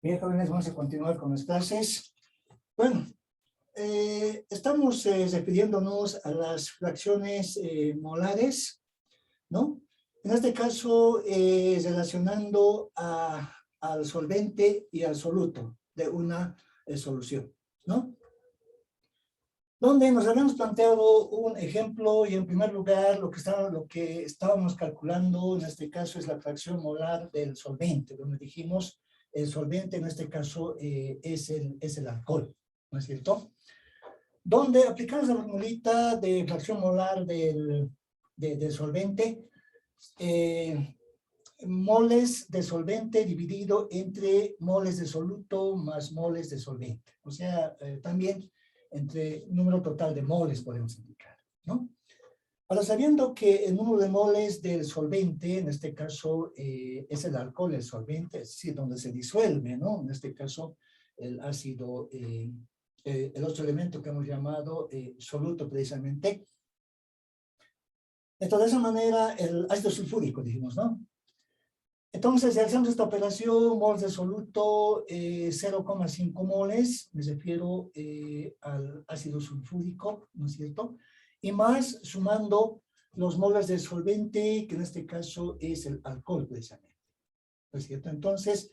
Bien, jóvenes, vamos a continuar con las clases. Bueno, estamos refiriéndonos a las fracciones molares, ¿no? En este caso, relacionando al solvente y al soluto de una solución, ¿no? Donde nos habíamos planteado un ejemplo y en primer lugar lo que estábamos calculando en este caso es la fracción molar del solvente, donde dijimos el solvente en este caso es el alcohol, ¿no es cierto? Donde aplicamos la formulita de fracción molar del solvente, moles de solvente dividido entre moles de soluto más moles de solvente. O sea, también entre número total de moles podemos indicar, ¿no? Ahora, sabiendo que el número de moles del solvente, en este caso es el alcohol, el solvente, es decir, donde se disuelve, ¿no? En este caso, el ácido, el otro elemento que hemos llamado soluto precisamente. Entonces, de esa manera, el ácido sulfúrico, dijimos, ¿no? Entonces, si hacemos esta operación, moles de soluto, 0,5 moles, me refiero al ácido sulfúrico, ¿no es cierto? Y más sumando los moles de solvente, que en este caso es el alcohol, precisamente, ¿no es cierto? Entonces,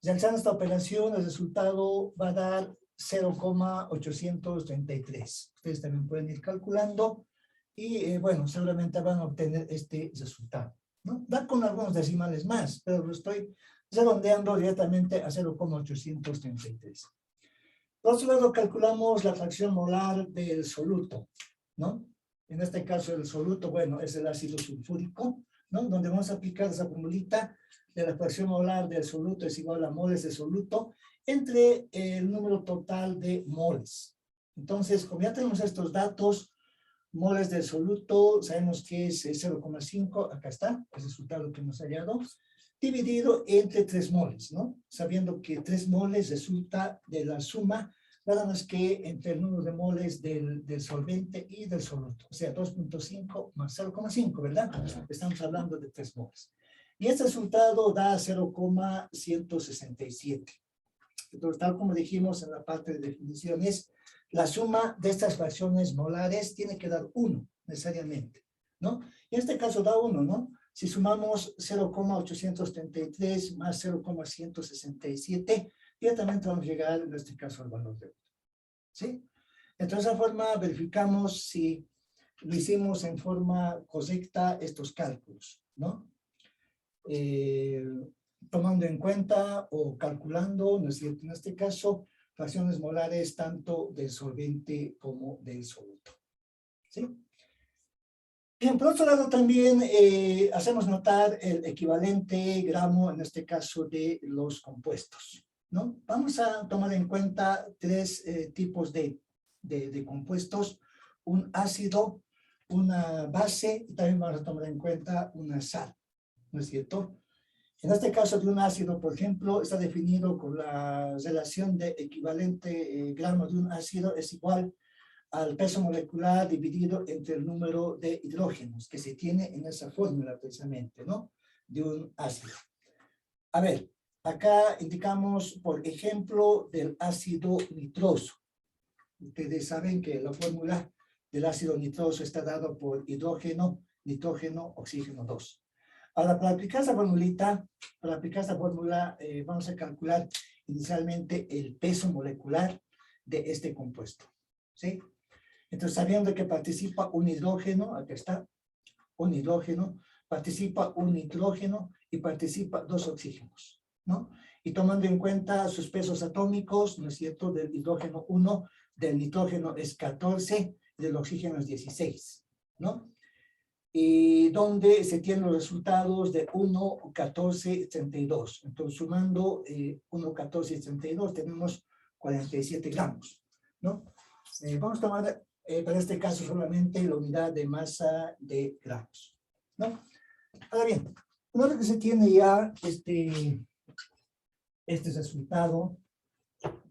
realizando esta operación, el resultado va a dar 0,833. Ustedes también pueden ir calculando y, bueno, seguramente van a obtener este resultado, ¿no? Da con algunos decimales más, pero lo estoy redondeando directamente a 0,833. Por otro lado, calculamos la fracción molar del soluto, ¿no? En este caso, el soluto, bueno, es el ácido sulfúrico, ¿no? Donde vamos a aplicar esa formulita de la fracción molar del soluto es igual a moles de soluto entre el número total de moles. Entonces, como ya tenemos estos datos, moles del soluto, sabemos que es 0,5, acá está, el resultado que hemos hallado, dividido entre 3 moles, ¿no? Sabiendo que 3 moles resulta de la suma, nada más que entre el número de moles del solvente y del soluto, o sea, 2,5 más 0,5, ¿verdad? Estamos hablando de 3 moles. Y este resultado da 0,167. Entonces, tal como dijimos en la parte de definiciones, la suma de estas fracciones molares tiene que dar 1, necesariamente, ¿no? Y en este caso da 1, ¿no? Si sumamos 0,833 más 0,167, directamente vamos a llegar, en este caso, al valor de 1, ¿sí? Entonces, de esa forma verificamos si lo hicimos en forma correcta estos cálculos, ¿no? Tomando en cuenta o calculando, ¿no es cierto? En este caso, fracciones molares tanto del solvente como del soluto, ¿sí? Bien, por otro lado también hacemos notar el equivalente gramo, en este caso, de los compuestos, ¿no? Vamos a tomar en cuenta 3 tipos de compuestos, un ácido, una base, y también vamos a tomar en cuenta una sal, ¿no es cierto? En este caso de un ácido, por ejemplo, está definido con la relación de equivalente gramo de un ácido es igual al peso molecular dividido entre el número de hidrógenos que se tiene en esa fórmula precisamente, ¿no? De un ácido. A ver, acá indicamos, por ejemplo, del ácido nitroso. Ustedes saben que la fórmula del ácido nitroso está dado por hidrógeno, nitrógeno, oxígeno 2. Ahora, para aplicar esta formulita, vamos a calcular inicialmente el peso molecular de este compuesto, ¿sí? Entonces, sabiendo que participa un hidrógeno, aquí está, un hidrógeno, participa un nitrógeno y participa 2 oxígenos, ¿no? Y tomando en cuenta sus pesos atómicos, ¿no es cierto?, del hidrógeno 1, del nitrógeno es 14, del oxígeno es 16, ¿no? Y donde se tienen los resultados de 1, 14, 32. Entonces, sumando 1, 14 y 32, tenemos 47 gramos, ¿no? Vamos a tomar, para este caso, solamente la unidad de masa de gramos, ¿no? Ahora bien, una vez que se tiene ya este resultado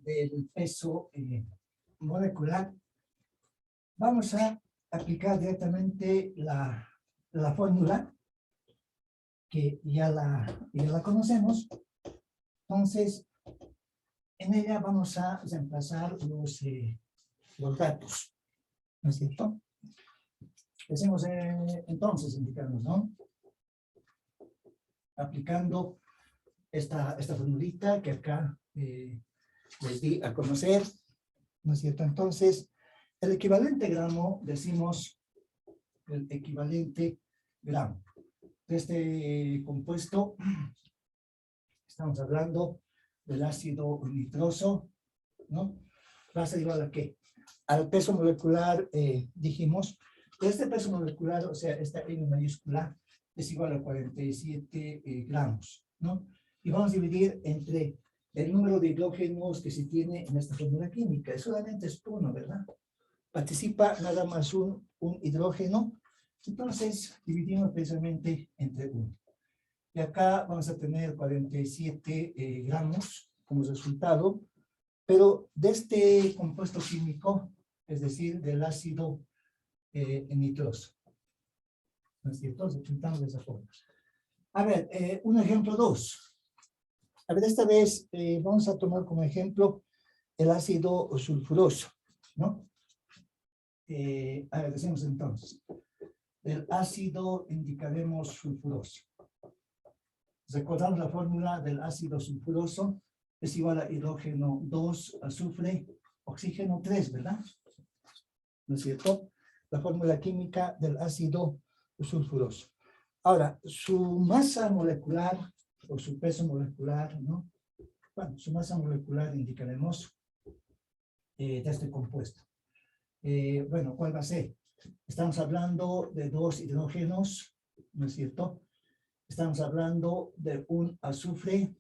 del peso molecular, vamos a aplicar directamente la fórmula que ya la conocemos. Entonces, En ella vamos a reemplazar los datos, ¿no es cierto? Hacemos entonces, indicamos, ¿no? Aplicando esta formulita que acá les di a conocer, ¿no es cierto? Entonces, el equivalente gramo, decimos el equivalente gramo de este compuesto. Estamos hablando del ácido nitroso, ¿no? Va a ser igual a ¿qué? Al peso molecular, dijimos, este peso molecular, o sea, esta N mayúscula, es igual a 47 gramos, ¿no? Y vamos a dividir entre el número de hidrógenos que se tiene en esta fórmula química. Solamente es uno, ¿verdad? Participa nada más un hidrógeno, entonces dividimos precisamente entre 1. Y acá vamos a tener 47 gramos como resultado, pero de este compuesto químico, es decir, del ácido nitroso. ¿No es cierto? Resultamos de esa forma. A ver, un ejemplo 2. A ver, esta vez vamos a tomar como ejemplo el ácido sulfuroso, ¿no? A ver, decimos entonces, del ácido indicaremos sulfuroso. Recordamos la fórmula del ácido sulfuroso, es igual a hidrógeno 2, azufre, oxígeno 3, ¿verdad? ¿No es cierto? La fórmula química del ácido sulfuroso. Ahora, su masa molecular o su peso molecular, ¿no? Bueno, su masa molecular indicaremos de este compuesto. Bueno, ¿cuál va a ser? Estamos hablando de 2 hidrógenos, ¿no es cierto? Estamos hablando de un azufre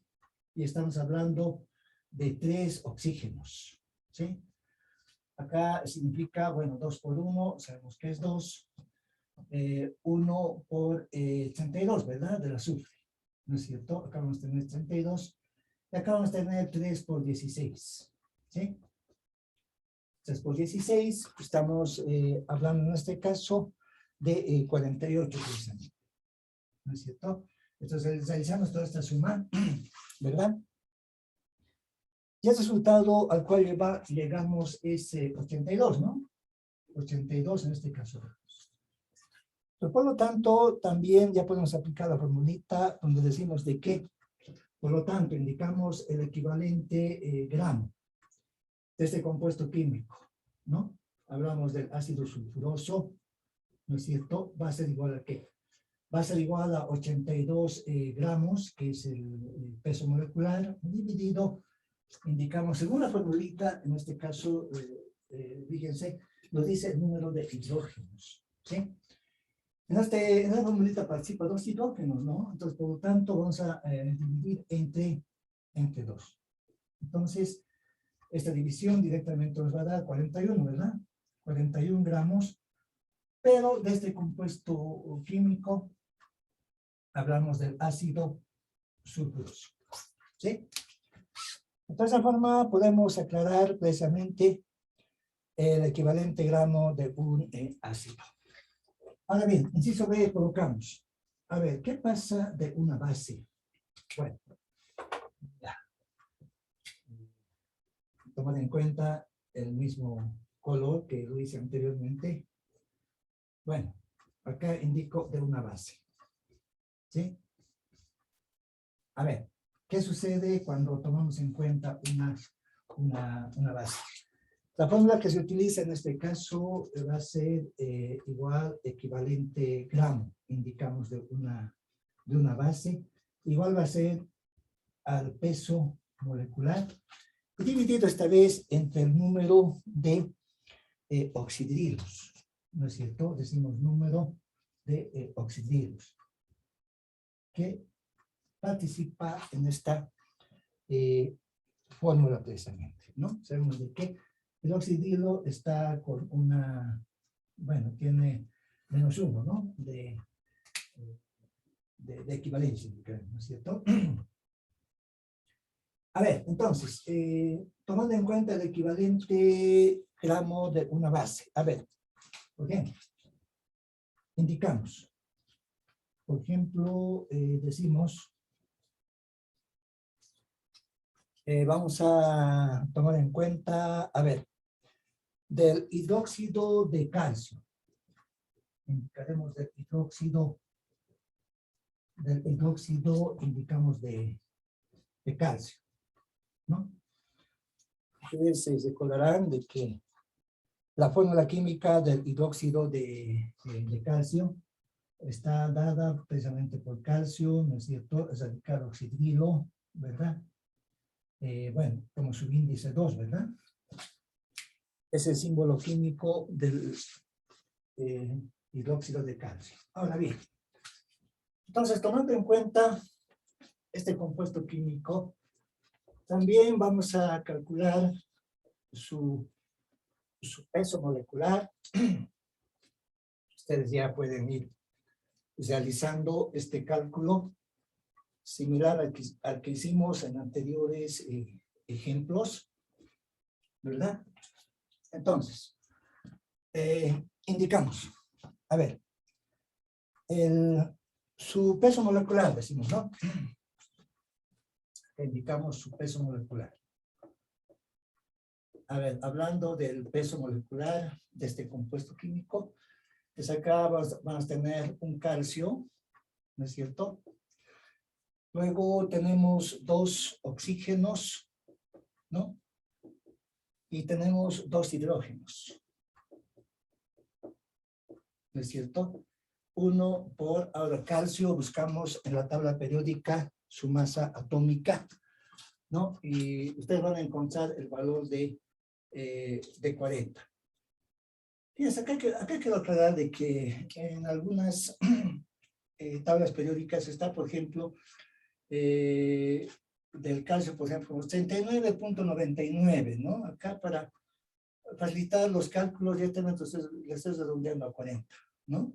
y estamos hablando de 3 oxígenos, ¿sí? Acá significa, bueno, 2 por 1, sabemos que es 2. 1 por 32, ¿verdad? Del azufre, ¿no es cierto? Acá vamos a tener 32 y acá vamos a tener 3 por 16, ¿sí? 3 por 16, estamos hablando en este caso de 48 precisamente, ¿no es cierto? Entonces realizamos toda esta suma, ¿verdad? Y el resultado al cual llegamos es 82, ¿no? 82 en este caso. Pero por lo tanto, también ya podemos aplicar la formulita donde decimos de qué. Por lo tanto, indicamos el equivalente gramo de este compuesto químico, ¿no? Hablamos del ácido sulfuroso, ¿no es cierto? Va a ser igual a ¿qué? Va a ser igual a 82 gramos, que es el peso molecular, dividido, indicamos, según la formulita, en este caso, fíjense, nos dice el número de hidrógenos, ¿sí? En esta formulita participa 2 hidrógenos, ¿no? Entonces, por lo tanto, vamos a dividir entre 2. Entonces, esta división directamente nos va a dar 41, ¿verdad? 41 gramos, pero de este compuesto químico hablamos del ácido sulfuroso, ¿sí? De esa forma podemos aclarar precisamente el equivalente gramo de un ácido. Ahora bien, inciso B, colocamos. A ver, ¿qué pasa de una base? Bueno, ya. Tomando en cuenta el mismo color que lo hice anteriormente. Bueno, acá indico de una base. ¿Sí? A ver, ¿qué sucede cuando tomamos en cuenta una base? La fórmula que se utiliza en este caso va a ser igual, equivalente gramo, indicamos de una base, igual va a ser al peso molecular, dividido esta vez entre el número de oxidrilos, ¿no es cierto? Decimos número de oxidrilos, que participa en esta fórmula precisamente, ¿no? Sabemos de que el oxidrilo está con bueno, tiene -1, ¿no? De equivalencia, ¿no es cierto? A ver, entonces, tomando en cuenta el equivalente gramo de una base, a ver, por ejemplo, indicamos, por ejemplo, decimos vamos a tomar en cuenta, a ver, del hidróxido de calcio. Indicaremos del hidróxido indicamos de calcio, ¿no? Ustedes se recordarán de que la fórmula química del hidróxido de calcio está dada precisamente por calcio, ¿no es cierto? Es radical oxidrilo, ¿verdad? Bueno, como su índice 2, ¿verdad? Es el símbolo químico del hidróxido de calcio. Ahora bien, entonces tomando en cuenta este compuesto químico, también vamos a calcular su peso molecular. Ustedes ya pueden ir realizando este cálculo similar al que hicimos en anteriores ejemplos, ¿verdad? Entonces, indicamos, a ver, su peso molecular, decimos, ¿no? Indicamos su peso molecular. A ver, hablando del peso molecular de este compuesto químico, pues acá vamos a tener un calcio, ¿no es cierto? Luego tenemos 2 oxígenos, ¿no? Y tenemos 2 hidrógenos, ¿no es cierto? Uno por, ahora calcio, buscamos en la tabla periódica su masa atómica, ¿no? Y ustedes van a encontrar el valor de 40. Fíjense, acá quiero aclarar de que en algunas tablas periódicas está, por ejemplo, del calcio, por ejemplo, 39.99, ¿no? Acá para facilitar los cálculos, directamente le estoy redondeando a 40, ¿no?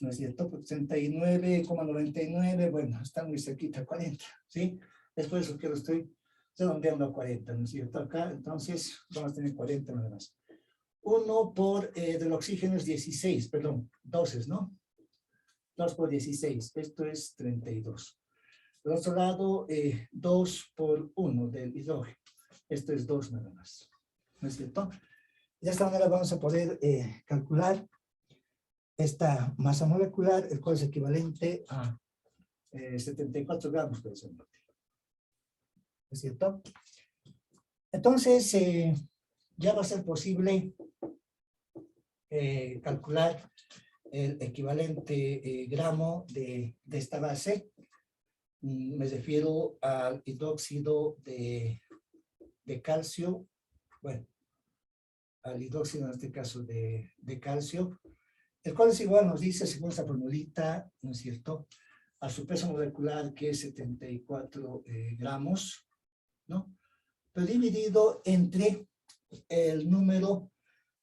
¿No es cierto? 39,99, bueno, está muy cerquita a 40, ¿sí? Es por eso que lo estoy redondeando a 40, ¿no es cierto? Acá, entonces, vamos a tener 40 nada más. 1 por, del oxígeno es 16, perdón, 12, ¿no? 2 por 16, esto es 32. Por otro lado, 2 por 1 del hidrógeno. Esto es 2 nada más. ¿No es cierto? De esta manera vamos a poder calcular esta masa molecular, el cual es equivalente a 74 gramos por decirlo. ¿No es cierto? Entonces, ya va a ser posible calcular el equivalente gramo de esta base. Me refiero al hidróxido de calcio, bueno, al hidróxido en este caso de calcio, el cual es igual, nos dice, según esta formulita, ¿no es cierto?, a su peso molecular, que es 74 gramos, ¿no? Pero dividido entre el número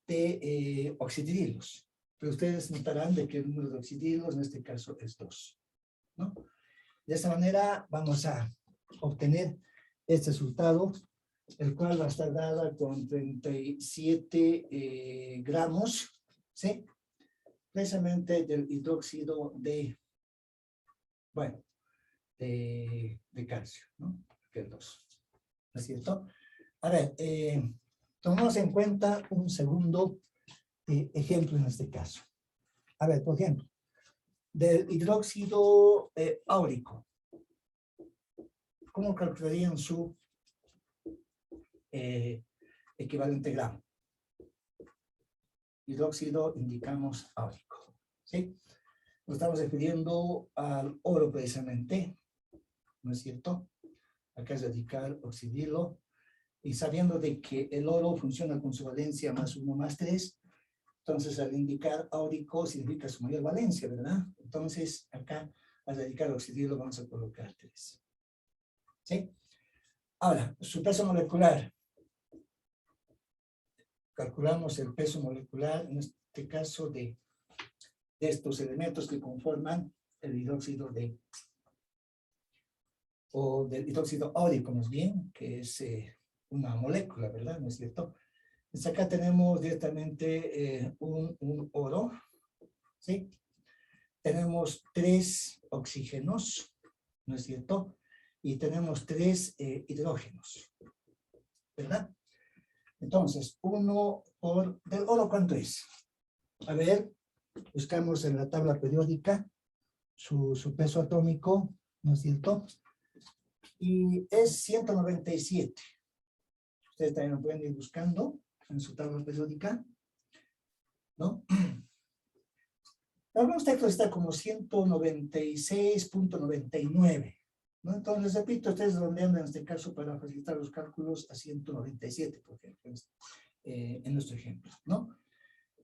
de oxidrilos. Pero ustedes notarán de que el número de oxidrilos en este caso es 2, ¿no? De esta manera vamos a obtener este resultado, el cual va a estar dada con 37 gramos, ¿sí? Precisamente del hidróxido de, bueno, de calcio, ¿no? Que es 2, ¿no es cierto? A ver, tomamos en cuenta un segundo ejemplo en este caso. A ver, por ejemplo, del hidróxido áurico. ¿Cómo calcularían su equivalente gramo? Hidróxido indicamos áurico, ¿sí? Nos estamos refiriendo al oro precisamente, ¿no es cierto? Acá es radical oxidrilo, y sabiendo de que el oro funciona con su valencia +1 +3, entonces al indicar áurico significa su mayor valencia, ¿verdad? Entonces acá al radical oxidrilo vamos a colocar 3. ¿Sí? Ahora, su peso molecular. Calculamos el peso molecular, en este caso de estos elementos que conforman el hidróxido del hidróxido áurico, más bien, que es una molécula, ¿verdad? ¿No es cierto? Entonces acá tenemos directamente un oro, ¿sí? Tenemos 3 oxígenos, ¿no es cierto? y tenemos 3 hidrógenos, ¿verdad? Entonces, 1 por del oro, ¿cuánto es? A ver, buscamos en la tabla periódica su peso atómico, ¿no es cierto? Y es 197. Ustedes también lo pueden ir buscando en su tabla periódica, ¿no? Algunos textos está como 196.99, ¿no? Entonces, les repito, ustedes redondean en este caso para facilitar los cálculos a 197, por ejemplo, en nuestro ejemplo, ¿no?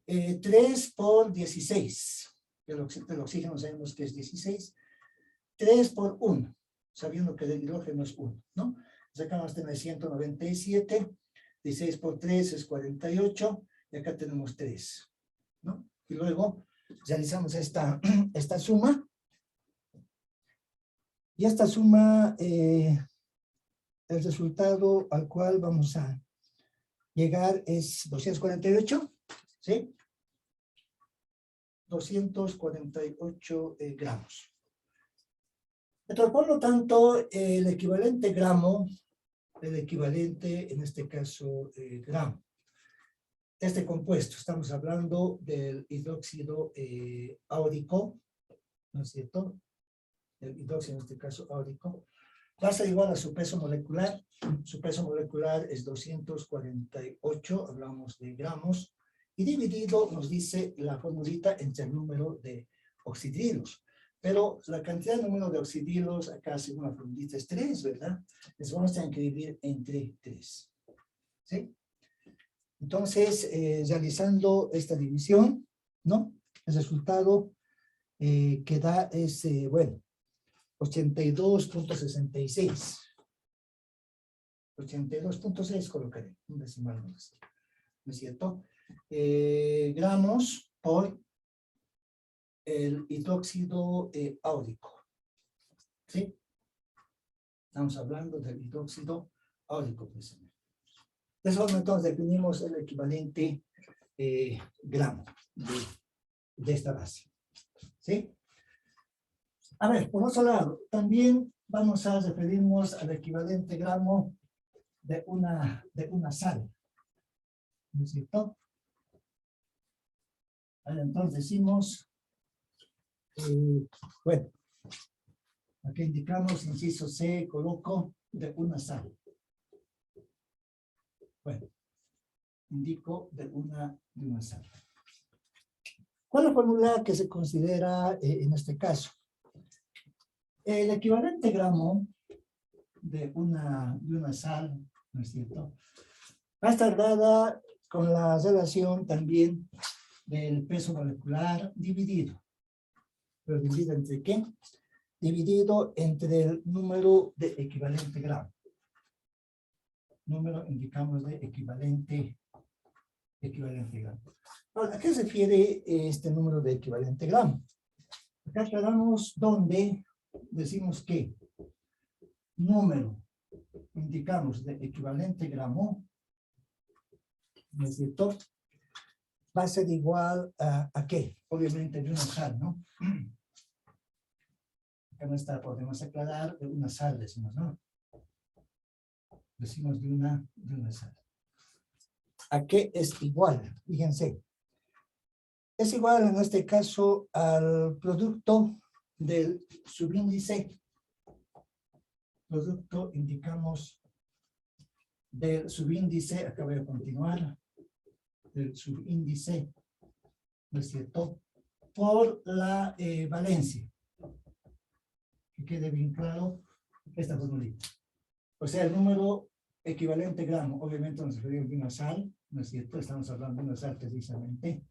3 por 16, el oxígeno sabemos que es 16, 3 por 1, sabiendo que el hidrógeno es 1, ¿no? Sacamos tener 197, 16 por 3 es 48, y acá tenemos 3, ¿no? Y luego realizamos esta suma, y esta suma, el resultado al cual vamos a llegar es 248, ¿sí? 248 gramos. Entonces, por lo tanto, el equivalente gramo, el equivalente, en este caso, gramo. Este compuesto, estamos hablando del hidróxido áurico, ¿no es cierto? El hidróxido, en este caso, áurico, va a ser igual a su peso molecular. Su peso molecular es 248, hablamos de gramos, y dividido nos dice la formulita entre el número de oxidrilos. Pero la cantidad de número de oxidrilos, acá según la formulita es 3, ¿verdad? Les vamos a tener que dividir entre 3. ¿Sí? Entonces, realizando esta división, ¿no? El resultado que da es, bueno, 82.66. 82.6 colocaré, un decimal más, ¿no es cierto? Gramos por el hidróxido áurico, ¿sí? Estamos hablando del hidróxido áurico, precisamente. De esa forma, entonces, definimos el equivalente gramo de esta base, ¿sí? A ver, por otro lado, también vamos a referirnos al equivalente gramo de una sal, ¿no es cierto? Vale, entonces decimos, bueno, aquí indicamos, inciso C, coloco de una sal. Bueno, indico de una sal. ¿Cuál es la fórmula que se considera en este caso? El equivalente gramo de una sal, ¿no es cierto? Va a estar dada con la relación también del peso molecular dividido. ¿Pero dividido entre qué? Dividido entre el número de equivalente gramo. Número indicamos de equivalente gramo. Ahora, ¿a qué se refiere este número de equivalente gramo? Acá aclaramos donde decimos que número indicamos de equivalente gramo, ¿no es cierto? Va a ser igual a ¿qué? Obviamente de una sal, ¿no? Acá no está, podemos aclarar de una sal, decimos, ¿no? Decimos de una sal. ¿A qué es igual? Fíjense. Es igual en este caso al producto del subíndice. Producto indicamos del subíndice, acá voy a continuar, del subíndice, ¿no es cierto? Por la valencia. Que quede bien claro esta formulita. O sea, el número equivalente gramo, obviamente nos referimos de una sal, ¿no es cierto? Estamos hablando de una sal precisamente,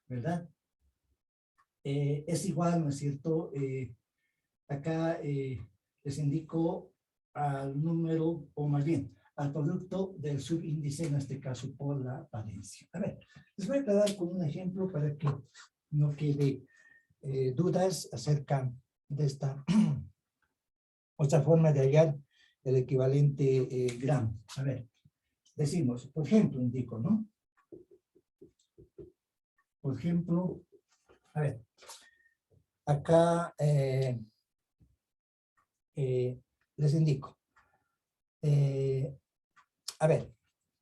¿verdad? Es igual, ¿no es cierto? Acá les indico al número, o más bien, al producto del subíndice, en este caso por la valencia. A ver, les voy a aclarar con un ejemplo para que no quede dudas acerca de esta otra forma de hallar el equivalente gramo. A ver, decimos, por ejemplo, indico, ¿no? Por ejemplo, a ver, acá les indico. A ver,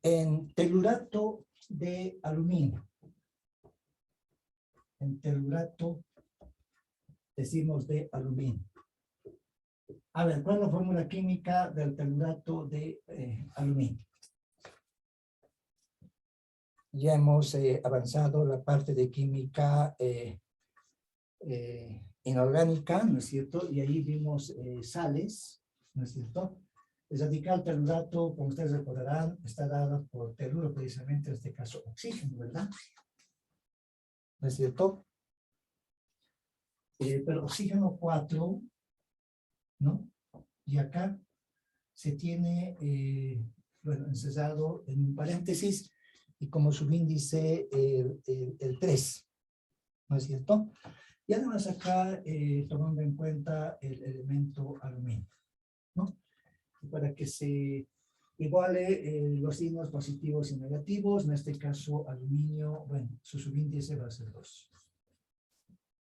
en telurato de aluminio, en telurato decimos de aluminio. A ver, ¿cuál es la fórmula química del telurato de aluminio? Ya hemos avanzado la parte de química inorgánica, ¿no es cierto? Y ahí vimos sales, ¿no es cierto? El radical telurato, como ustedes recordarán, está dado por teluro, precisamente en este caso oxígeno, ¿verdad? ¿No es cierto? Pero oxígeno 4, ¿no? Y acá se tiene, bueno, encerrado en un paréntesis y como subíndice el 3, ¿no es cierto? Y además acá tomando en cuenta el elemento aluminio, ¿no? Y para que se iguale los signos positivos y negativos, en este caso aluminio, bueno, su subíndice va a ser 2,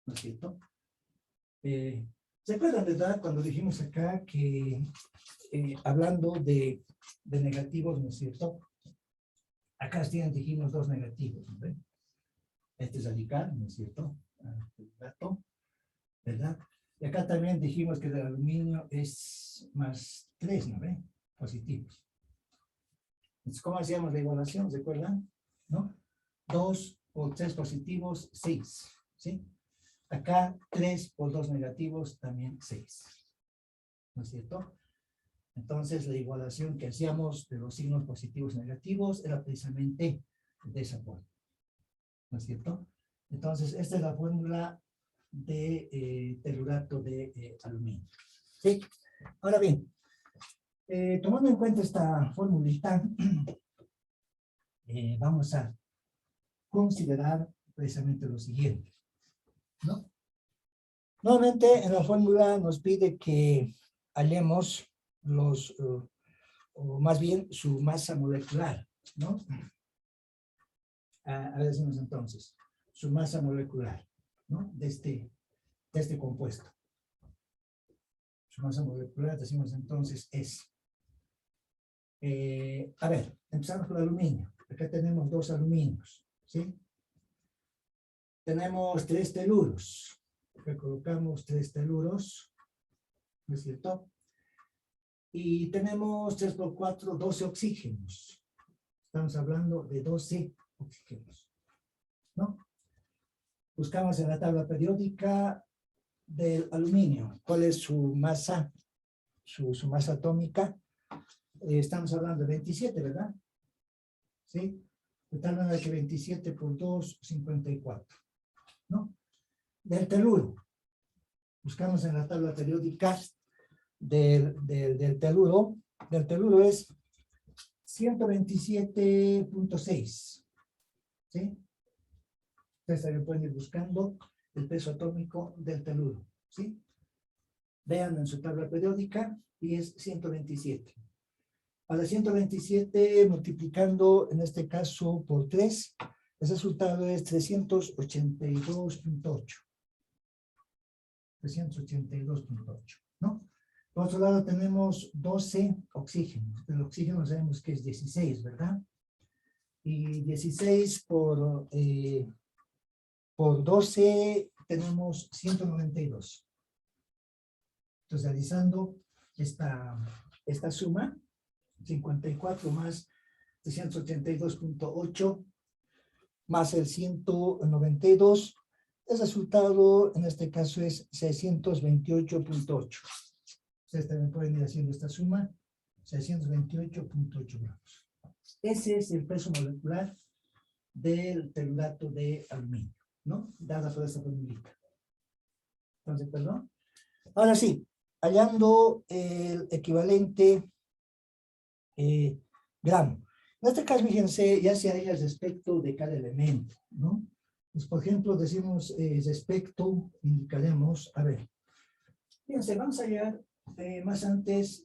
¿no es cierto? ¿Se acuerdan, verdad, cuando dijimos acá que hablando de negativos, ¿no es cierto? Acá dijimos 2 negativos, ¿no ve? Este es radical, ¿no es cierto? El gato, ¿verdad? Y acá también dijimos que el aluminio es más 3, ¿no ve? Positivos. Entonces, ¿cómo hacíamos la igualación? ¿Se acuerdan? ¿No? 2 por 3 positivos, 6, ¿sí? Acá 3 por 2 negativos, también 6. ¿No es cierto? Entonces, la igualación que hacíamos de los signos positivos y negativos era precisamente de esa forma. ¿No es cierto? Entonces, esta es la fórmula de telurato de aluminio. ¿Sí? Ahora bien, tomando en cuenta esta formulita, vamos a considerar precisamente lo siguiente, ¿no? Nuevamente, en la fórmula nos pide que hallemos los, o más bien su masa molecular, ¿no? A ver, decimos entonces, su masa molecular, ¿no? De este compuesto. Su masa molecular, decimos entonces, es. A ver, empezamos con el aluminio. Acá tenemos 2 aluminios, ¿sí? Tenemos 3 teluros. Acá colocamos 3 teluros, ¿no es cierto? Y tenemos 3 por 4, 12 oxígenos. Estamos hablando de 12 oxígenos, ¿no? Buscamos en la tabla periódica del aluminio. ¿Cuál es su masa? Su masa atómica. Estamos hablando de 27, ¿verdad? ¿Sí? De tal manera que 27 por 2, 54, ¿no? Del teluro. Buscamos en la tabla periódica del teluro. Del teluro es 127.6. ¿Sí? Ustedes también pueden ir buscando el peso atómico del teluro. ¿Sí? Vean en su tabla periódica y es 127. A la 127 multiplicando, en este caso, por 3, el resultado es 382.8. 382.8, ¿no? Por otro lado tenemos 12 oxígenos. El oxígeno sabemos que es 16, ¿verdad? Y 16 por 12 tenemos 192. Entonces, realizando esta suma, 54 más 382.8 más el 192, el resultado en este caso es 628.8. Ustedes también pueden ir haciendo esta suma, 628.8 gramos. Ese es el peso molecular del telurato de aluminio, ¿no? Dada por esta formulita. Entonces, perdón. Ahora sí, hallando el equivalente gramo. En este caso, fíjense, ya se halla respecto de cada elemento, ¿no? Pues, por ejemplo, decimos respecto, indicaremos, a ver, fíjense, vamos a hallar más antes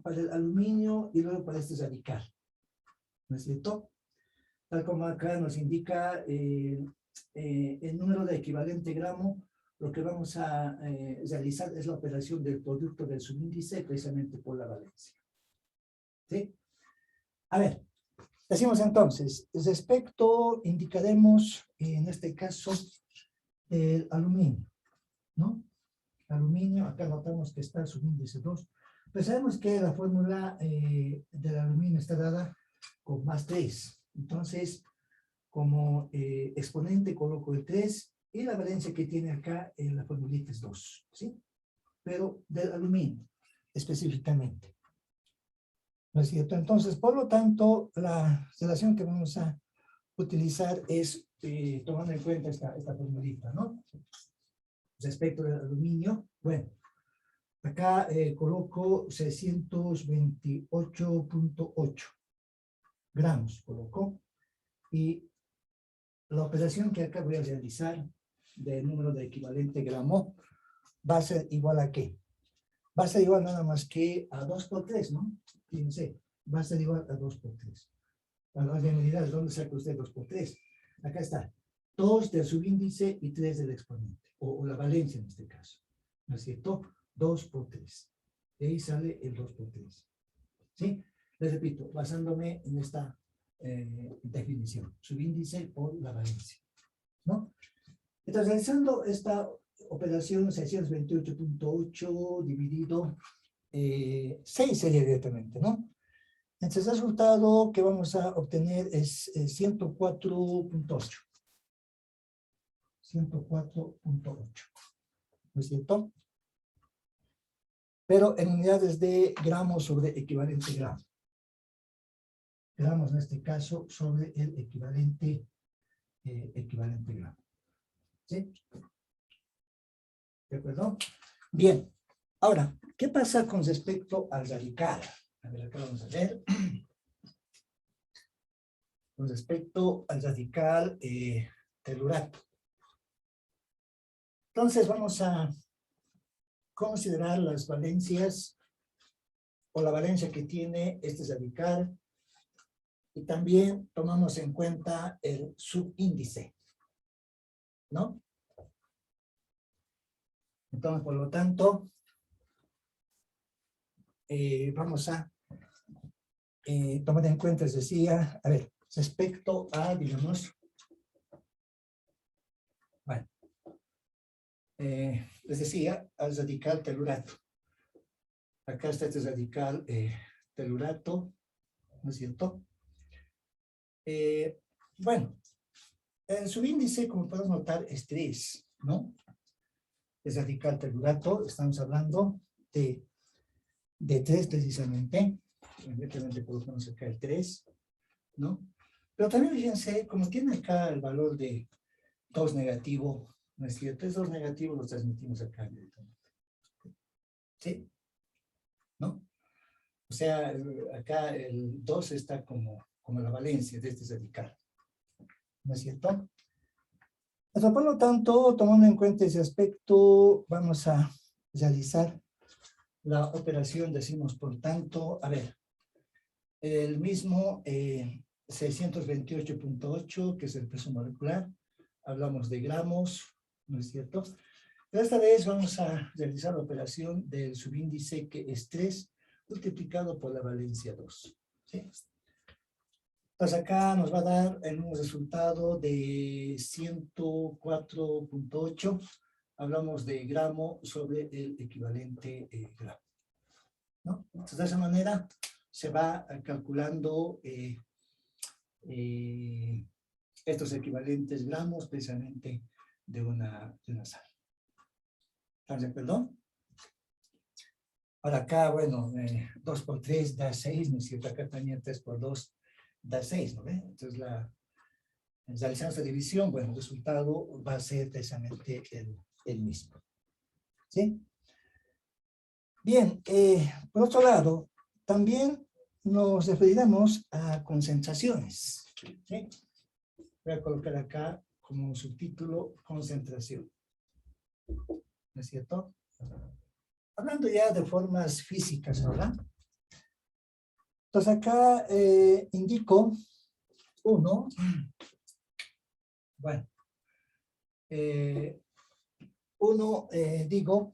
para el aluminio y luego para este radical, ¿no es cierto? Tal como acá nos indica el número de equivalente gramo, lo que vamos a realizar es la operación del producto del subíndice precisamente por la valencia. ¿Sí? A ver, decimos entonces, respecto, indicaremos en este caso el aluminio, ¿no? Aluminio, acá notamos que está el subíndice 2. Pues sabemos que la fórmula del aluminio está dada con más 3. Entonces, como exponente coloco el 3 y la valencia que tiene acá en la formulita es 2, ¿sí? Pero del aluminio, específicamente. ¿No es cierto? Entonces, por lo tanto, la relación que vamos a utilizar es tomando en cuenta esta formulita, ¿no? Respecto del aluminio, bueno, acá coloco 628.8 gramos, coloco, y la operación que acá voy a realizar del número de equivalente gramo va a ser igual a ¿qué? Va a ser igual nada más que a 2 por 3, ¿no? Fíjense, va a ser igual a 2 por 3. Para las unidades, ¿dónde saca usted 2 por 3? Acá está, 2 del subíndice y 3 del exponente, o la valencia en este caso, ¿no es cierto? 2 por 3. De ahí sale el 2 por 3. ¿Sí? Les repito, basándome en esta definición, subíndice por la valencia, ¿no? Entonces, realizando esta operación 628.8 dividido 6 sería directamente, ¿no? Entonces, el resultado que vamos a obtener es 104.8. 104.8. ¿No es cierto? Pero en unidades de gramos sobre equivalente gramo. Gramos en este caso sobre el equivalente gramo. ¿Sí? ¿De acuerdo? Bien. Ahora, ¿qué pasa con respecto al radical? A ver, acá vamos a ver. Con respecto al radical telurato. Entonces, vamos a considerar las valencias o la valencia que tiene este radical y también tomamos en cuenta el subíndice, ¿no? Entonces, por lo tanto, vamos a tomar en cuenta, les decía, a ver, respecto a, digamos, bueno, les decía, al radical telurato. Acá está este radical telurato, ¿no es cierto? Bueno, el subíndice, como podemos notar, es 3, ¿no? Es radical telurato, estamos hablando de 3 precisamente. Inmediatamente colocamos acá el 3, ¿no? Pero también fíjense, como tiene acá el valor de 2 negativo, ¿no es cierto? Es 2 negativo, los transmitimos acá directamente. ¿Sí? ¿No? O sea, acá el 2 está como la valencia de este radical. ¿No es cierto? Entonces, por lo tanto, tomando en cuenta ese aspecto, vamos a realizar la operación, decimos, por tanto, a ver, el mismo 628.8, que es el peso molecular, hablamos de gramos, ¿no es cierto? Pero esta vez vamos a realizar la operación del subíndice, que es 3, multiplicado por la valencia 2. ¿Sí? Entonces acá nos va a dar un resultado de 104.8. Hablamos de gramo sobre el equivalente gramo, ¿no? Entonces de esa manera se va calculando estos equivalentes gramos precisamente de una sal. ¿Están de acuerdo? Ahora acá, bueno, 2 por 3 da 6, ¿no es cierto? Acá también 3 por 2 da 6, ¿no ve? Entonces, realizando esta división, bueno, el resultado va a ser precisamente el mismo. ¿Sí? Bien, por otro lado, también nos referiremos a concentraciones. ¿Sí? Voy a colocar acá como subtítulo concentración. ¿No es cierto? Hablando ya de formas físicas ahora. Entonces acá indico uno. Bueno. uno, digo,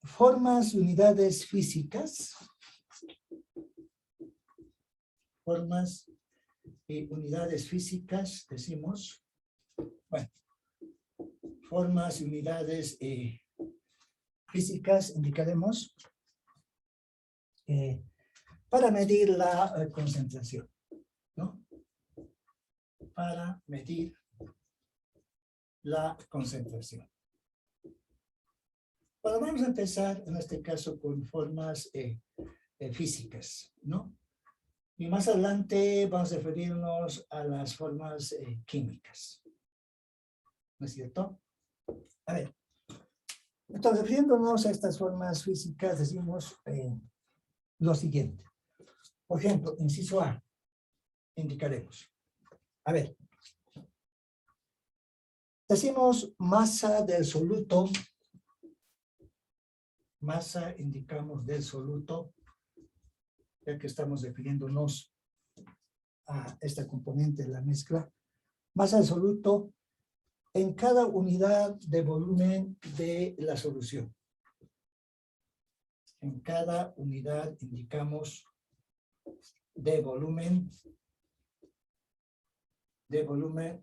formas y unidades físicas. Formas y unidades físicas, decimos. Bueno, formas y unidades físicas indicaremos para medir la concentración, ¿no? Para medir la concentración. Bueno, vamos a empezar en este caso con formas físicas, ¿no? Y más adelante vamos a referirnos a las formas químicas. ¿No es cierto? A ver. Entonces, refiriéndonos a estas formas físicas, decimos lo siguiente. Por ejemplo, inciso A, indicaremos. A ver. Decimos masa del soluto. Masa, indicamos del soluto, ya que estamos refiriéndonos a esta componente de la mezcla. Masa del soluto en cada unidad de volumen de la solución. En cada unidad indicamos de volumen,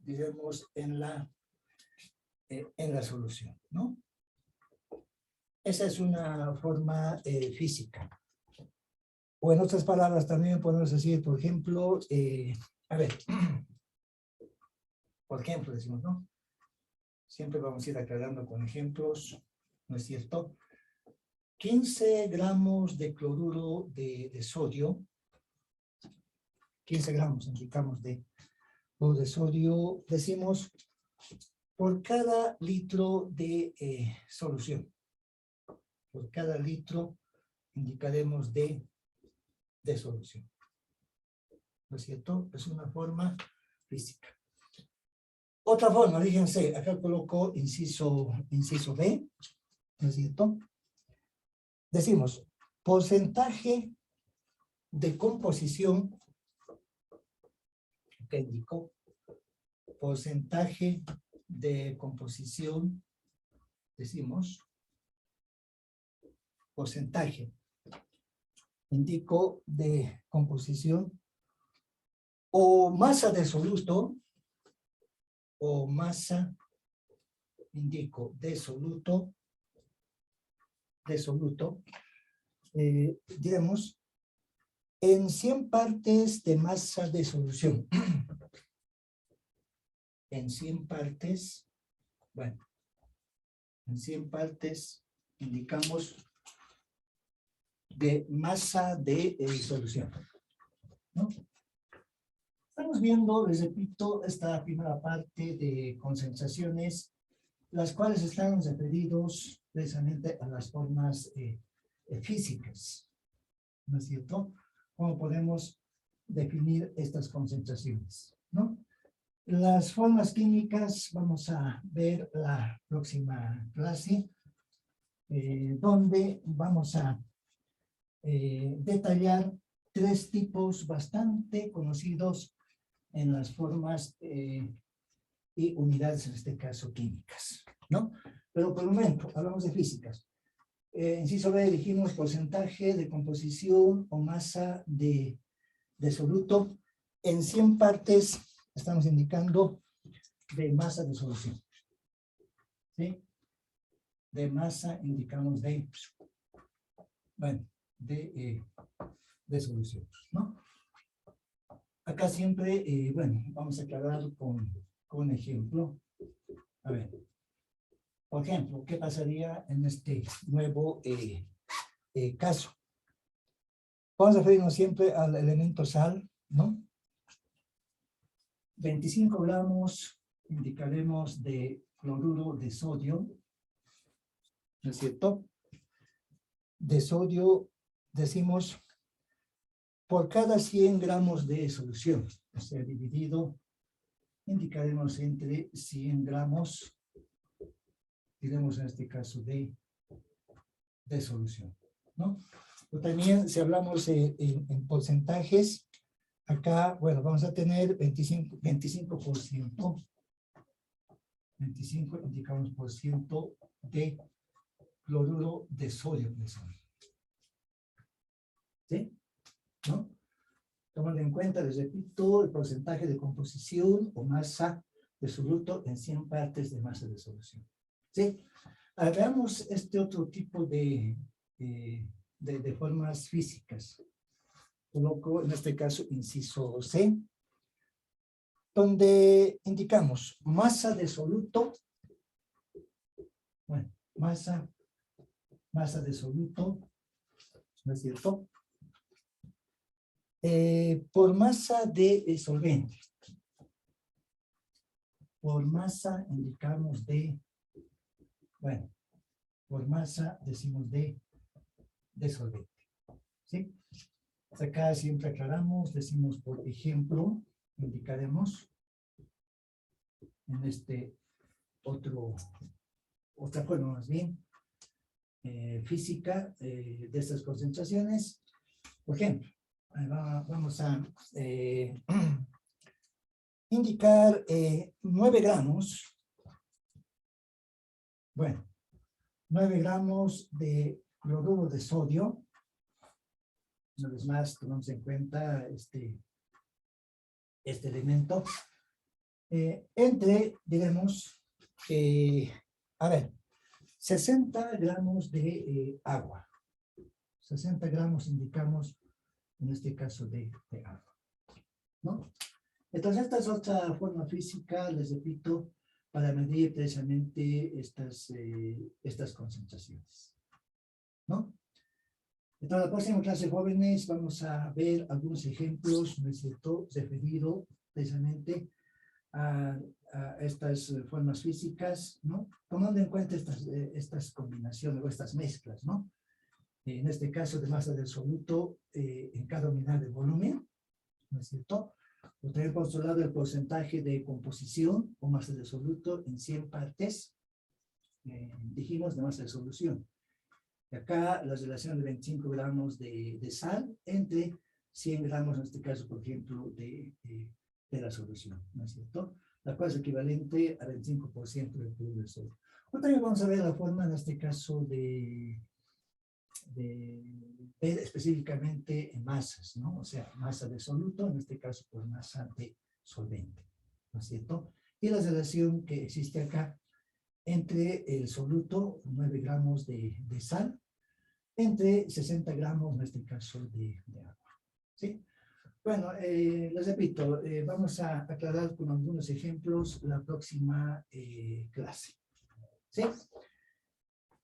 diremos en la solución, ¿no? Esa es una forma física. O en otras palabras también podemos decir, por ejemplo, a ver, por ejemplo decimos, ¿no? Siempre vamos a ir aclarando con ejemplos, ¿no es cierto? 15 gramos de cloruro de sodio, 15 gramos indicamos de cloruro de sodio, decimos por cada litro de solución. Por cada litro indicaremos de solución. ¿No es cierto? Es una forma física. Otra forma, fíjense, acá coloco inciso B, ¿no es cierto? Decimos, porcentaje de composición, que indicó, porcentaje de composición, decimos, porcentaje, indico de composición, o masa de soluto, o masa, indico, de soluto, diremos, en 100 partes de masa de solución. En 100 partes, bueno, en 100 partes indicamos de masa de solución, ¿no? Estamos viendo, les repito, esta primera parte de concentraciones, las cuales están referidos precisamente a las formas físicas, ¿no es cierto? ¿Cómo podemos definir estas concentraciones, ¿no? Las formas químicas vamos a ver la próxima clase, donde vamos a detallar 3 tipos bastante conocidos en las formas y unidades, en este caso químicas, ¿no? Pero por el momento, hablamos de físicas. Inciso B, dijimos porcentaje de composición o masa de soluto. En 100 partes estamos indicando de masa de solución. ¿Sí? De masa indicamos de, bueno, de solución, ¿no? Acá siempre, bueno, vamos a aclarar con ejemplo. A ver, por ejemplo, ¿qué pasaría en este nuevo caso? Vamos a referirnos siempre al elemento sal, ¿no? 25 gramos indicaremos de cloruro de sodio, ¿no es cierto? De sodio decimos por cada 100 gramos de solución, o sea, dividido, indicaremos entre 100 gramos, diremos en este caso de solución, ¿no? O también si hablamos en porcentajes, acá, bueno, vamos a tener 25%. 25 indicamos por ciento de cloruro de sodio. ¿Sí? ¿No? Tomando en cuenta, les repito, el porcentaje de composición o masa de soluto en 100 partes de masa de solución. ¿Sí? Ahora veamos este otro tipo de formas físicas. Coloco en este caso inciso C, donde indicamos masa de soluto, bueno, masa de soluto, ¿no es cierto? Por masa de solvente. Por masa indicamos de, bueno, por masa decimos de solvente. ¿Sí? Acá siempre aclaramos, decimos por ejemplo, indicaremos en este otra forma más bien, física de estas concentraciones. Por ejemplo, vamos a indicar 9 gramos, bueno, 9 gramos de cloruro de sodio. Una vez más, tomamos en cuenta este elemento. Entre, diremos, a ver, 60 gramos de agua. 60 gramos indicamos, en este caso, de agua. ¿No? Entonces, esta es otra forma física, les repito, para medir precisamente estas concentraciones. ¿No? Entonces, en la próxima clase, jóvenes, vamos a ver algunos ejemplos, ¿no es cierto?, referido precisamente a estas formas físicas, ¿no? Tomando en cuenta estas combinaciones o estas mezclas, ¿no? En este caso de masa del soluto en cada unidad de volumen, ¿no es cierto? O también por otro lado el porcentaje de composición o masa del soluto en 100 partes, dijimos, de masa de solución. Y acá la relación de 25 gramos de sal entre 100 gramos, en este caso, por ejemplo, de la solución, ¿no es cierto? La cual es equivalente a 25% del cloruro de sodio. Ahora también vamos a ver la forma, en este caso, de ver específicamente en masas, ¿no? O sea, masa de soluto, en este caso, por masa de solvente, ¿no es cierto? Y la relación que existe acá entre el soluto, 9 gramos de sal, entre 60 gramos, en este caso, de agua, ¿sí? Bueno, les repito, vamos a aclarar con algunos ejemplos la próxima clase. ¿Sí?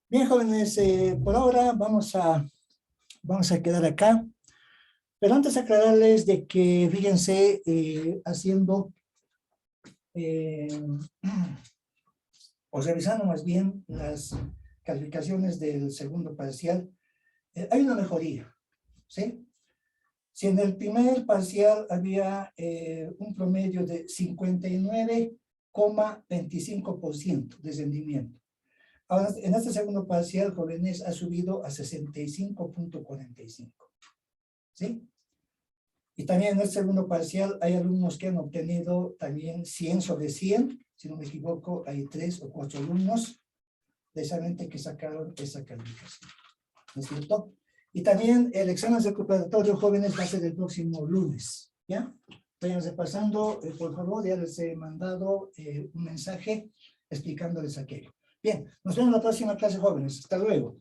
Bien, jóvenes, por ahora vamos a quedar acá. Pero antes aclararles de que, fíjense, haciendo, o revisando más bien las calificaciones del segundo parcial, hay una mejoría, ¿sí? Si en el primer parcial había un promedio de 59,25% de rendimiento. Ahora, en este segundo parcial, jóvenes, ha subido a 65,45%. ¿Sí? Y también en el segundo parcial hay alumnos que han obtenido también 100 sobre 100. Si no me equivoco, hay 3 o 4 alumnos precisamente que sacaron esa calificación. ¿No es cierto? Y también el examen recuperatorio, jóvenes, va a ser el próximo lunes, ¿ya? Vayan repasando, por favor, ya les he mandado un mensaje explicándoles aquello. Bien, nos vemos en la próxima clase, jóvenes. Hasta luego.